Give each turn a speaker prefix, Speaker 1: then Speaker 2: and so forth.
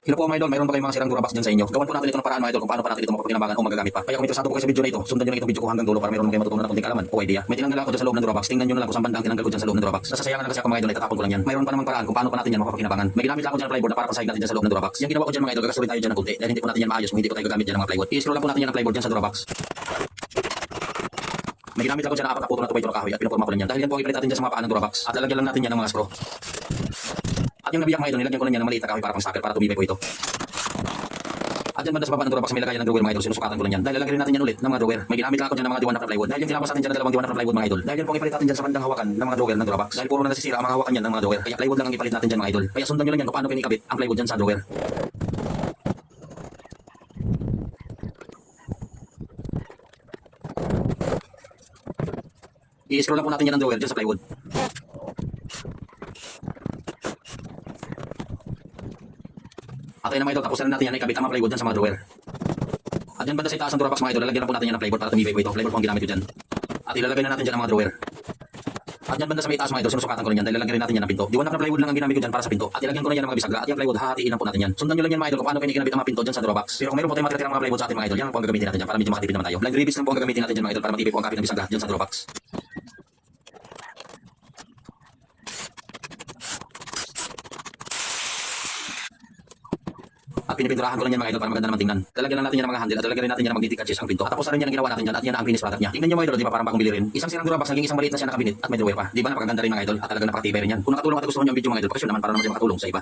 Speaker 1: Hello po mga idol, mayroon ba kayong mga sirang Durabox dyan sa inyo? Gawan po natin ito ng paraan mga idol kung paano pa natin ito mapapakinabangan o magagamit pa. Kaya kung interesado po kayo sa video na ito, sundan nyo lang itong video ko hanggang dulo para mayroon kayo matutunan na konting kaalaman o idea. May tinanggal ako dyan sa loob ng Durabox, tingnan nyo na lang kung saan banda ang tinanggal ko dyan sa loob ng Durabox. Nasasayangan na kasi ako mga idol, itatapon ko lang yan. Mayroon pa namang paraan kung paano pa natin yan mapapakinabangan. May ginamit lang ako dyan ng plyboard na para pasahig natin dyan sa loob ng Durabox. Yung ginawa ko dyan mga idol, gagasturin tayo dyan ng konti dahil hindi po natin yan maayos kung hindi po tayo gagamit dyan ng mga plywood. I-scroll lang po natin yan ng plyboard dyan sa Durabox. May ginamit ako dyan na apat na puto na tubay na kahoy at pinupurma ko lang yan. Dahil yan po ipalit natin dyan sa mga paan ng Durabox at lalagyan lang natin yan ng mga screw. At yung nabiyak mga idol, nilagyan ko lang yan ng maliit na kahoy para pang stacker para tumibay po ito. At dyan banda sa baba ng Durabox may lagayan ng drawer mga idol, sinusukatan ko lang yan. Dahil lalagyan natin yan ulit ng mga drawer. May ginamit lang ako dyan ng mga diwanap na plywood. Dahil yung tinapos natin dyan ng dalawang diwanap na plywood mga idol. Dahil yan po ipalit natin dyan sa bandang hawakan ng mga drawer ng Durabox. Dahil puro na nasisira ang mga hawakan yan ng mga drawer. Kaya plywood lang ang ipalit natin dyan mga idol. Kaya sundan nyo lang yan kung paano kinikabit ang plywood dyan sa drawer. I-scroll lang po natin yan ng drawer dyan sa plywood. At ayun na mga idol, tapos na natin yan ikabit ang mga plywood dyan sa mga drawer. At yan banda sa itaas ng Durabox mga idol, lalagyan lang po natin yan ng plywood para tumibay po ito. Plywood po ang ginamit ko dyan. At ilalagay na natin dyan ang mga drawer. At yan banda sa may itaas mga idol, sinusukatan ko lang yan dahil lalagyan rin natin yan ng pinto. Diwanap na plywood lang ang ginamit ko dyan para sa pinto. At ilagyan ko na yan ng mga bisagra at yung plywood hahatiin lang po natin yan. Sundan nyo lang yan mga idol kung paano kinikinabit ang mga pinto dyan sa Durabox. Pero kung mayroon po tayong matitira mga plywood sa atin mga idol, yan ang po ang gagamitin natin dyan para medyo makatipid naman tayo. Blind release lang po ang gagamitin natin dyan mga idol para matipid po ang kapit ng bisagra dyan sa Durabox. At pinipinturahan ko lang yan mga idol para maganda naman tingnan. Lalagyan lang natin yan ng mga handle at lalagyan rin natin yan ng magnetic catches ang pinto. At tapos na rin yan ang ginawa natin dyan at yan ang finish product niya. Tingnan nyo mga idol, di ba parang bagong bili rin. Isang sirang Durabox naging isang maliit na siya na kabinet at may drawer pa. Di ba napakaganda rin mga idol at talagang napakatibay rin yan. Kung nakatulong at gusto nyo ang video mga idol, pakisyon naman para naman kayo makatulong sa iba.